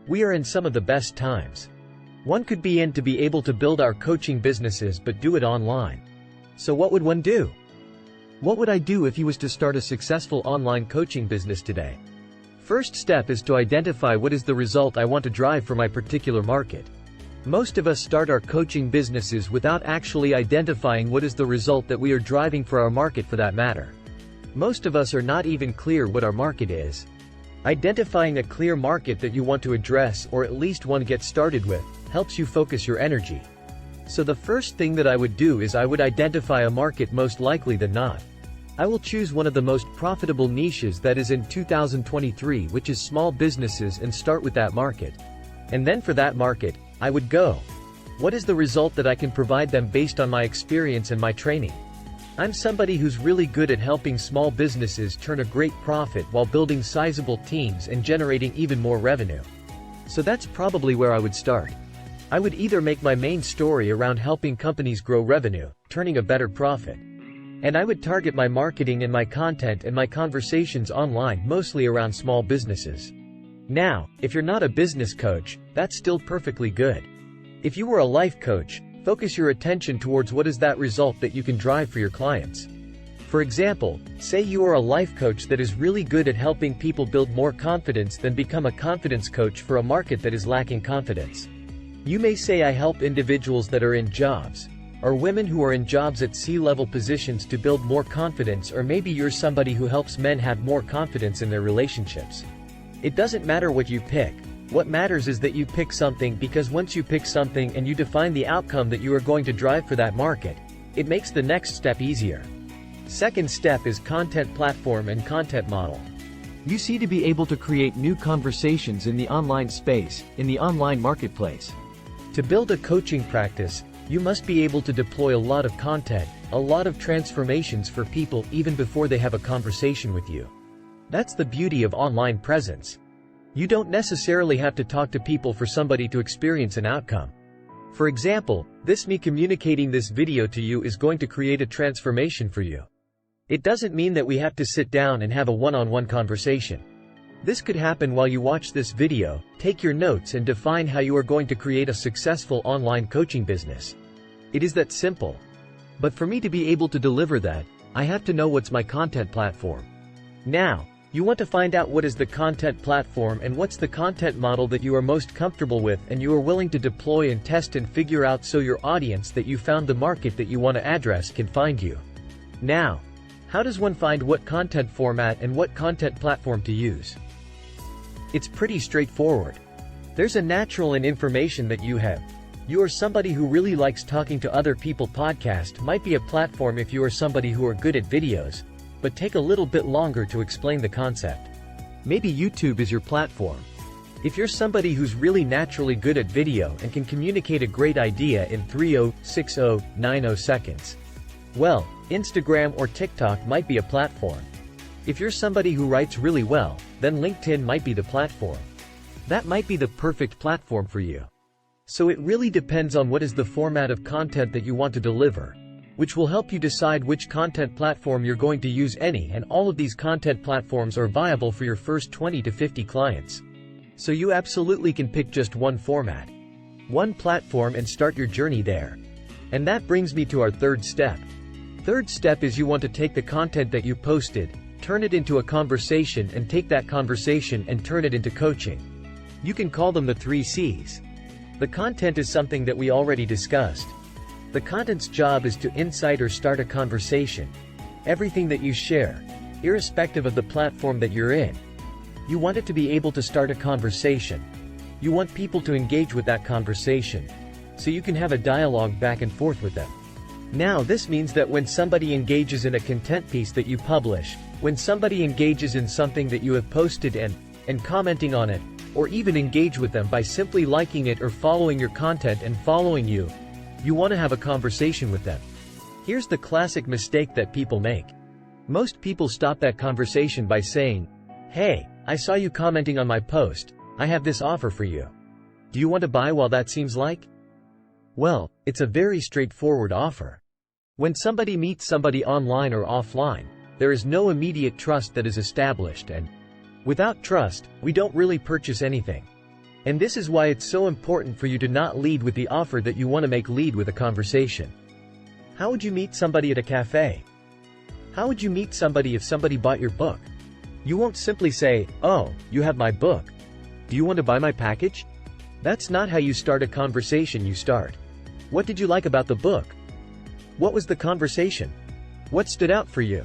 We are in some of the best times. One could be in to be able to build our coaching businesses but do it online. So what would one do? What would I do if he was to start a successful online coaching business today? First step is to identify what is the result I want to drive for my particular market. Most of us start our coaching businesses without actually identifying what is the result that we are driving for our market for that matter. Most of us are not even clear what our market is. Identifying a clear market that you want to address, or at least one to get started with, helps you focus your energy. So the first thing that I would do is I would identify a market most likely than not. I will choose one of the most profitable niches that is in 2023, which is small businesses, and start with that market. And then for that market, I would go. What is the result that I can provide them based on my experience and my training? I'm somebody who's really good at helping small businesses turn a great profit while building sizable teams and generating even more revenue. So that's probably where I would start. I would either make my main story around helping companies grow revenue, turning a better profit. And I would target my marketing and my content and my conversations online mostly around small businesses. Now, if you're not a business coach, that's still perfectly good. If you were a life coach, focus your attention towards what is that result that you can drive for your clients. For example, say you are a life coach that is really good at helping people build more confidence, then become a confidence coach for a market that is lacking confidence. You may say I help individuals that are in jobs, or women who are in jobs at C-level positions to build more confidence, or maybe you're somebody who helps men have more confidence in their relationships. It doesn't matter what you pick. What matters is that you pick something, because once you pick something and you define the outcome that you are going to drive for that market, it makes the next step easier. Second step is content platform and content model. You see, to be able to create new conversations in the online space, in the online marketplace. To build a coaching practice, you must be able to deploy a lot of content, a lot of transformations for people even before they have a conversation with you. That's the beauty of online presence. You don't necessarily have to talk to people for somebody to experience an outcome. For example, me communicating this video to you is going to create a transformation for you. It doesn't mean that we have to sit down and have a one-on-one conversation. This could happen while you watch this video, take your notes and define how you are going to create a successful online coaching business. It is that simple. But for me to be able to deliver that, I have to know what's my content platform. Now, you want to find out what is the content platform and what's the content model that you are most comfortable with and you are willing to deploy and test and figure out, so your audience that you found the market that you want to address can find you. Now, how does one find what content format and what content platform to use? It's pretty straightforward. There's a natural and information that you have. You are somebody who really likes talking to other people. Podcast might be a platform if you are somebody who are good at videos, but take a little bit longer to explain the concept. Maybe YouTube is your platform. If you're somebody who's really naturally good at video and can communicate a great idea in 30, 60, 90 seconds, well, Instagram or TikTok might be a platform. If you're somebody who writes really well, then LinkedIn might be the platform. That might be the perfect platform for you. So it really depends on what is the format of content that you want to deliver, which will help you decide which content platform you're going to use. And all of these content platforms are viable for your first 20 to 50 clients. So you absolutely can pick just one format, one platform, and start your journey there. And that brings me to our third step. Third step is you want to take the content that you posted, turn it into a conversation, and take that conversation and turn it into coaching. You can call them the 3 C's. The content is something that we already discussed. The content's job is to incite or start a conversation. Everything that you share, irrespective of the platform that you're in, you want it to be able to start a conversation. You want people to engage with that conversation, so you can have a dialogue back and forth with them. Now, this means that when somebody engages in a content piece that you publish, when somebody engages in something that you have posted and commenting on it, or even engage with them by simply liking it or following your content and following you, you want to have a conversation with them. Here's the classic mistake that people make. Most people stop that conversation by saying, "Hey, I saw you commenting on my post. I have this offer for you. Do you want to buy?" Well, that seems like? Well, it's a very straightforward offer. When somebody meets somebody online or offline, there is no immediate trust that is established, and without trust, we don't really purchase anything. And this is why it's so important for you to not lead with the offer that you want to make, lead with a conversation. How would you meet somebody at a cafe? How would you meet somebody if somebody bought your book? You won't simply say, "Oh, you have my book. Do you want to buy my package?" That's not how you start a conversation. You start, "What did you like about the book? What was the conversation? What stood out for you?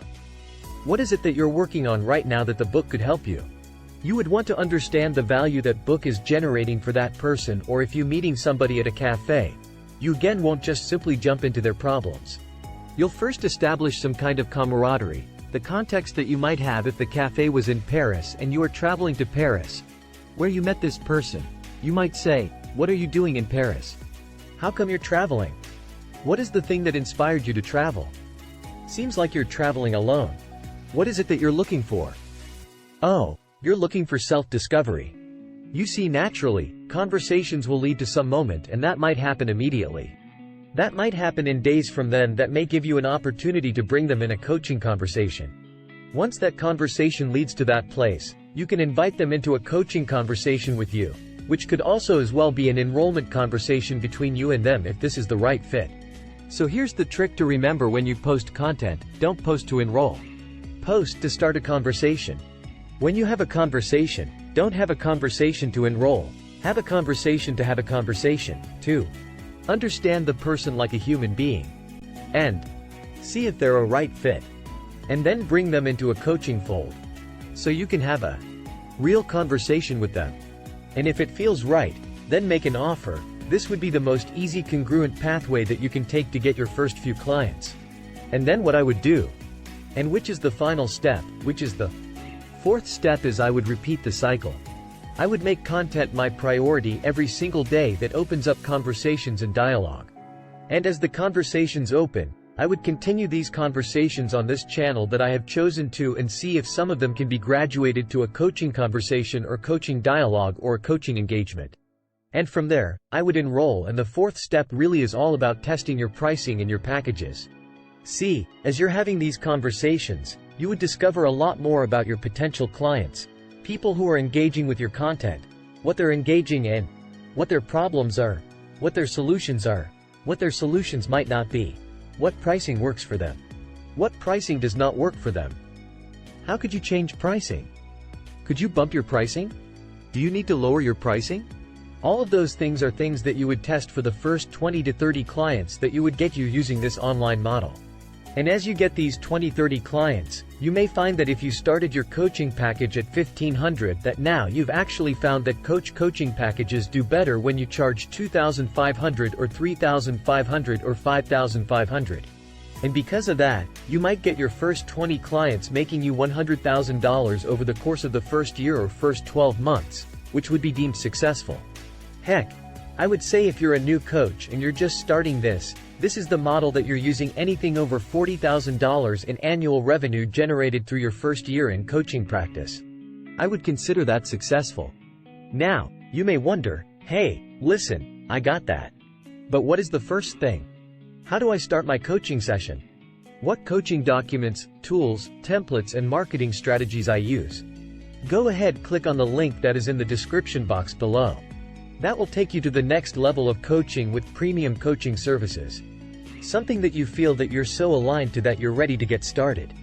What is it that you're working on right now that the book could help you?" You would want to understand the value that book is generating for that person, or if you're meeting somebody at a cafe, you again won't just simply jump into their problems. You'll first establish some kind of camaraderie, the context that you might have if the cafe was in Paris and you are traveling to Paris, where you met this person. You might say, "What are you doing in Paris? How come you're traveling? What is the thing that inspired you to travel? Seems like you're traveling alone. What is it that you're looking for?" "Oh, you're looking for self-discovery." You see, naturally, conversations will lead to some moment, and that might happen immediately. That might happen in days from then. That may give you an opportunity to bring them in a coaching conversation. Once that conversation leads to that place, you can invite them into a coaching conversation with you, which could also as well be an enrollment conversation between you and them if this is the right fit. So here's the trick to remember: when you post content, don't post to enroll. Post to start a conversation. When you have a conversation, don't have a conversation to enroll. Have a conversation to have a conversation. 2. Understand the person like a human being. And see if they're a right fit. And then bring them into a coaching fold, so you can have a real conversation with them. And if it feels right, then make an offer. This would be the most easy, congruent pathway that you can take to get your first few clients. And then what I would do, and which is the final step, which is the 4th step, is I would repeat the cycle. I would make content my priority every single day that opens up conversations and dialogue. And as the conversations open, I would continue these conversations on this channel that I have chosen to, and see if some of them can be graduated to a coaching conversation or coaching dialogue or a coaching engagement. And from there, I would enroll, and the 4th step really is all about testing your pricing and your packages. See, as you're having these conversations, you would discover a lot more about your potential clients, people who are engaging with your content, what they're engaging in, what their problems are, what their solutions are, what their solutions might not be, what pricing works for them, what pricing does not work for them. How could you change pricing? Could you bump your pricing? Do you need to lower your pricing? All of those things are things that you would test for the first 20 to 30 clients that you would get you using this online model. And as you get these 20-30 clients, you may find that if you started your coaching package at $1,500, that now you've actually found that coaching packages do better when you charge $2,500 or $3,500 or $5,500. And because of that, you might get your first 20 clients making you $100,000 over the course of the first year or first 12 months, which would be deemed successful. Heck, I would say if you're a new coach and you're just starting this is the model that you're using. Anything over $40,000 in annual revenue generated through your first year in coaching practice, I would consider that successful. Now, you may wonder, "Hey, listen, I got that. But what is the first thing? How do I start my coaching session? What coaching documents, tools, templates, and marketing strategies I use?" Go ahead, click on the link that is in the description box below. That will take you to the next level of coaching with premium coaching services. Something that you feel that you're so aligned to that you're ready to get started.